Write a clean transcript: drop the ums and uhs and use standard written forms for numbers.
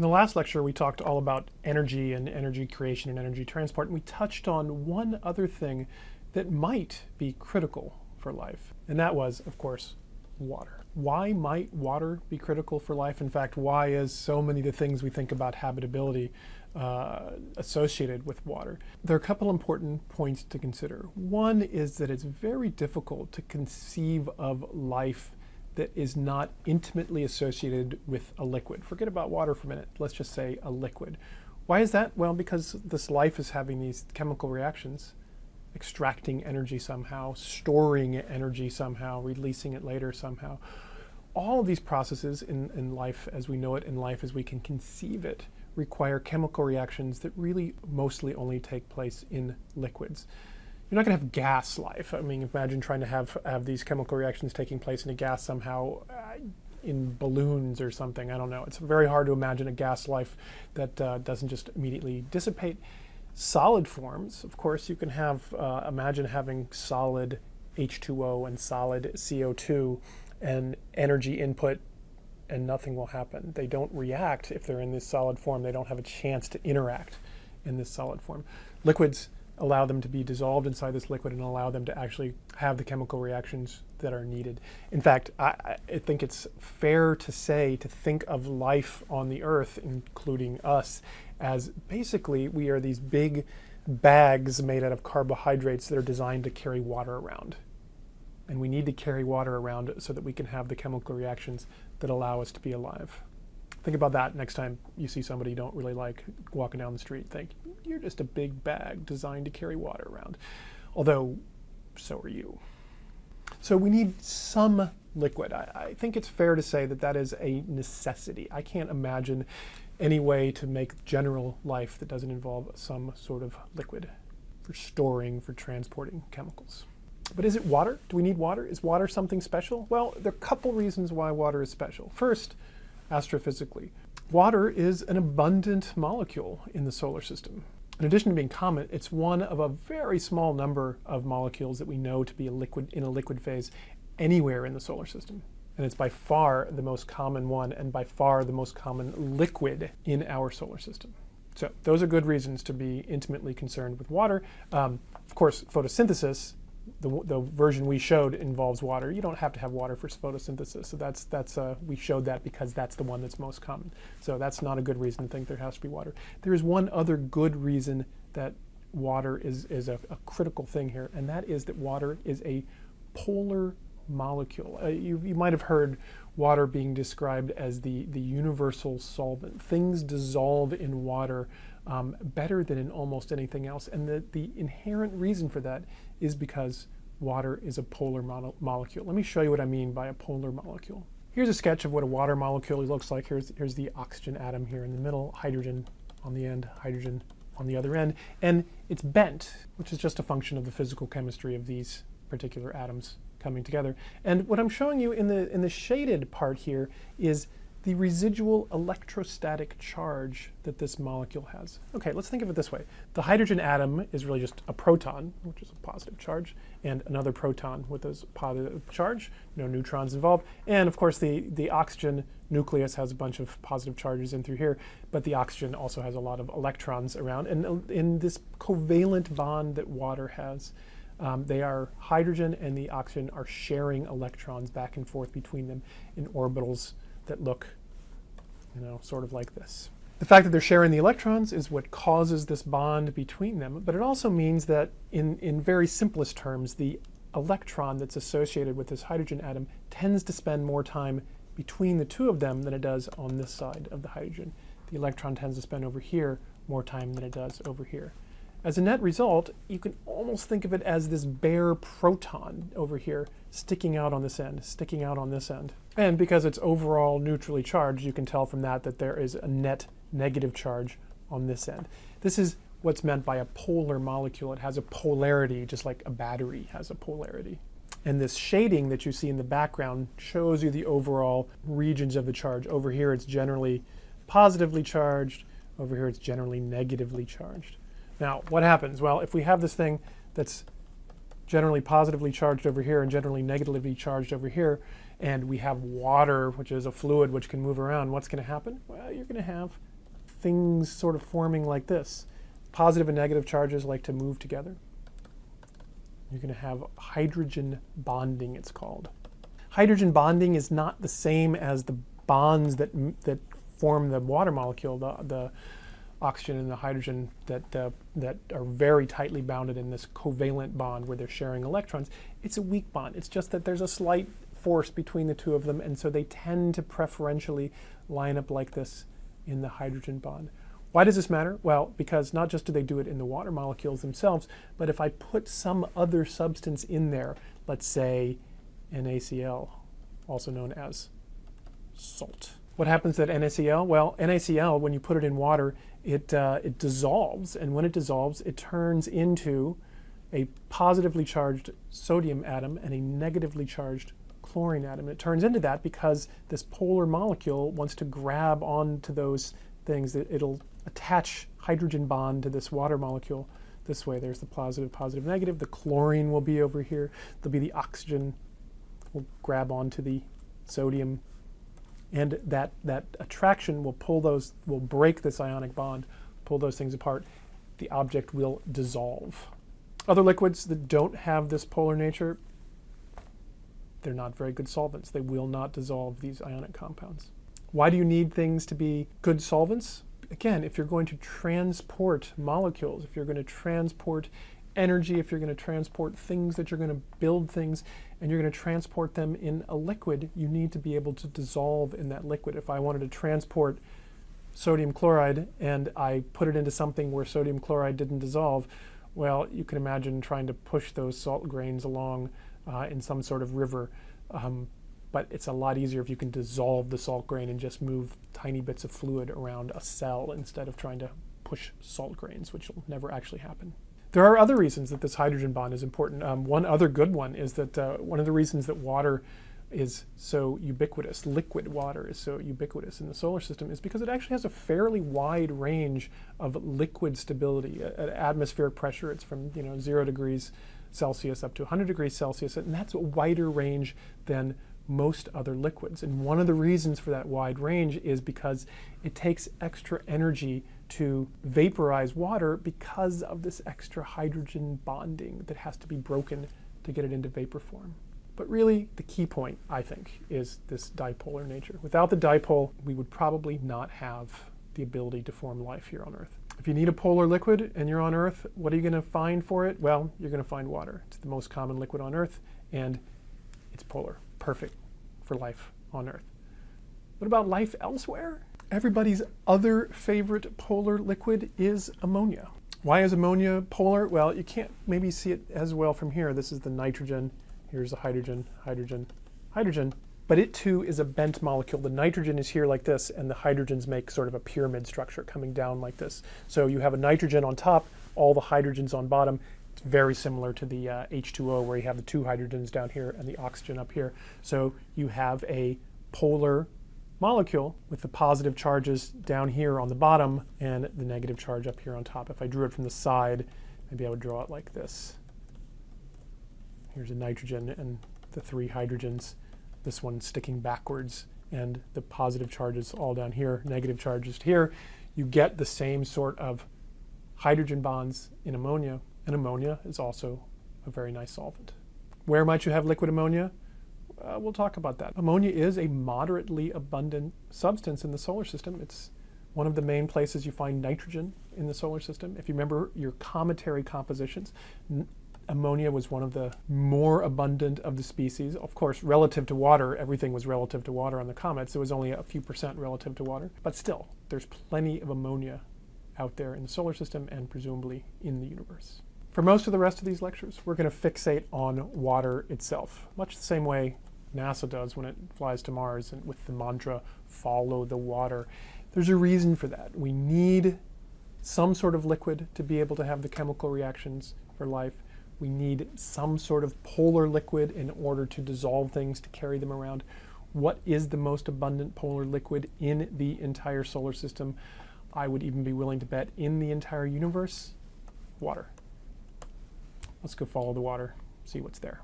In the last lecture, we talked all about energy and energy creation and energy transport, and we touched on one other thing that might be critical for life, and that was, of course, water. Why might water be critical for life? In fact, why is so many of the things we think about habitability associated with water? There are a couple important points to consider. One is that it's very difficult to conceive of life that is not intimately associated with a liquid. Forget about water for a minute. Let's just say a liquid. Why is that? Well, because this life is having these chemical reactions, extracting energy somehow, storing energy somehow, releasing it later somehow. All of these processes in life as we know it, in life as we can conceive it, require chemical reactions that really mostly only take place in liquids. You're not going to have gas life. I mean, imagine trying to have these chemical reactions taking place in a gas somehow in balloons or something. I don't know. It's very hard to imagine a gas life that doesn't just immediately dissipate. Solid forms, of course, you can have, imagine having solid H2O and solid CO2 and energy input, and nothing will happen. They don't react if they're in this solid form. They don't have a chance to interact in this solid form. Liquids allow them to be dissolved inside this liquid and allow them to actually have the chemical reactions that are needed. In fact, I think it's fair to say, to think of life on the Earth, including us, as basically we are these big bags made out of carbohydrates that are designed to carry water around. And we need to carry water around so that we can have the chemical reactions that allow us to be alive. Think about that next time you see somebody you don't really like walking down the street. Think, you're just a big bag designed to carry water around. Although, so are you. So we need some liquid. I think it's fair to say that that is a necessity. I can't imagine any way to make general life that doesn't involve some sort of liquid for storing, for transporting chemicals. But is it water? Do we need water? Is water something special? Well, there are a couple reasons why water is special. First, astrophysically, water is an abundant molecule in the solar system. In addition to being common, it's one of a very small number of molecules that we know to be a liquid in a liquid phase anywhere in the solar system. And it's by far the most common one and by far the most common liquid in our solar system. So those are good reasons to be intimately concerned with water. Of course, photosynthesis, the version we showed, involves water. You don't have to have water for photosynthesis. So we showed that because that's the one that's most common. So that's not a good reason to think there has to be water. There is one other good reason that water is a critical thing here, and that is that water is a polar molecule. You might have heard water being described as the universal solvent. Things dissolve in water better than in almost anything else. And the inherent reason for that is because water is a polar molecule. Let me show you what I mean by a polar molecule. Here's a sketch of what a water molecule looks like. Here's the oxygen atom here in the middle, hydrogen on the end, hydrogen on the other end. And it's bent, which is just a function of the physical chemistry of these particular atoms coming together. And what I'm showing you in the shaded part here is the residual electrostatic charge that this molecule has. Okay, let's think of it this way. The hydrogen atom is really just a proton, which is a positive charge, and another proton with a positive charge, no neutrons involved. And of course, the oxygen nucleus has a bunch of positive charges in through here, but the oxygen also has a lot of electrons around. And in this covalent bond that water has, they are hydrogen and the oxygen are sharing electrons back and forth between them in orbitals that look, sort of like this. The fact that they're sharing the electrons is what causes this bond between them, but it also means that in very simplest terms, the electron that's associated with this hydrogen atom tends to spend more time between the two of them than it does on this side of the hydrogen. The electron tends to spend over here more time than it does over here. As a net result, you can almost think of it as this bare proton over here sticking out on this end, sticking out on this end. And because it's overall neutrally charged, you can tell from that there is a net negative charge on this end. This is what's meant by a polar molecule. It has a polarity, just like a battery has a polarity. And this shading that you see in the background shows you the overall regions of the charge. Over here, it's generally positively charged. Over here, it's generally negatively charged. Now, what happens? Well, if we have this thing that's generally positively charged over here and generally negatively charged over here, and we have water, which is a fluid which can move around, what's going to happen? Well, you're going to have things sort of forming like this. Positive and negative charges like to move together. You're going to have hydrogen bonding, it's called. Hydrogen bonding is not the same as the bonds that form the water molecule, the oxygen and the hydrogen that are very tightly bounded in this covalent bond where they're sharing electrons. It's a weak bond. It's just that there's a slight force between the two of them, and so they tend to preferentially line up like this in the hydrogen bond. Why does this matter? Well, because not just do they do it in the water molecules themselves, but if I put some other substance in there, let's say NaCl, also known as salt. What happens to NaCl? Well, NaCl, when you put it in water, it dissolves, and when it dissolves, it turns into a positively charged sodium atom and a negatively charged chlorine atom. It turns into that because this polar molecule wants to grab onto those things. It'll attach hydrogen bond to this water molecule this way. There's the positive, positive, negative. The chlorine will be over here. There'll be the oxygen will grab onto the sodium, and that attraction will will break this ionic bond, pull those things apart. The object will dissolve. Other liquids that don't have this polar nature, they're not very good solvents. They will not dissolve these ionic compounds. Why do you need things to be good solvents? Again, if you're going to transport molecules, if you're going to transport energy, if you're going to transport things, that you're going to build things, and you're going to transport them in a liquid, you need to be able to dissolve in that liquid. If I wanted to transport sodium chloride and I put it into something where sodium chloride didn't dissolve, well, you can imagine trying to push those salt grains along in some sort of river. But it's a lot easier if you can dissolve the salt grain and just move tiny bits of fluid around a cell instead of trying to push salt grains, which will never actually happen. There are other reasons that this hydrogen bond is important. One other good one is that one of the reasons that water is so ubiquitous, liquid water is so ubiquitous in the solar system, is because it actually has a fairly wide range of liquid stability. At atmospheric pressure, it's from 0 degrees Celsius up to 100 degrees Celsius, and that's a wider range than most other liquids. And one of the reasons for that wide range is because it takes extra energy to vaporize water because of this extra hydrogen bonding that has to be broken to get it into vapor form. But really, the key point, I think, is this dipolar nature. Without the dipole, we would probably not have the ability to form life here on Earth. If you need a polar liquid and you're on Earth, what are you going to find for it? Well, you're going to find water. It's the most common liquid on Earth, and it's polar. Perfect for life on Earth. What about life elsewhere? Everybody's other favorite polar liquid is ammonia. Why is ammonia polar? Well, you can't maybe see it as well from here. This is the nitrogen. Here's the hydrogen, hydrogen, hydrogen. But it too is a bent molecule. The nitrogen is here like this, and the hydrogens make sort of a pyramid structure coming down like this. So you have a nitrogen on top, all the hydrogens on bottom. It's very similar to the H2O, where you have the two hydrogens down here and the oxygen up here. So you have a polar molecule with the positive charges down here on the bottom and the negative charge up here on top. If I drew it from the side, maybe I would draw it like this. Here's a nitrogen and the three hydrogens, this one sticking backwards, and the positive charges all down here, negative charges here. You get the same sort of hydrogen bonds in ammonia, and ammonia is also a very nice solvent. Where might you have liquid ammonia? We'll talk about that. Ammonia is a moderately abundant substance in the solar system. It's one of the main places you find nitrogen in the solar system. If you remember your cometary compositions, ammonia was one of the more abundant of the species. Of course, relative to water, everything was relative to water on the comets. It was only a few percent relative to water. But still, there's plenty of ammonia out there in the solar system and presumably in the universe. For most of the rest of these lectures, we're going to fixate on water itself, much the same way NASA does when it flies to Mars and with the mantra, follow the water. There's a reason for that. We need some sort of liquid to be able to have the chemical reactions for life. We need some sort of polar liquid in order to dissolve things, to carry them around. What is the most abundant polar liquid in the entire solar system? I would even be willing to bet in the entire universe, water. Let's go follow the water, see what's there.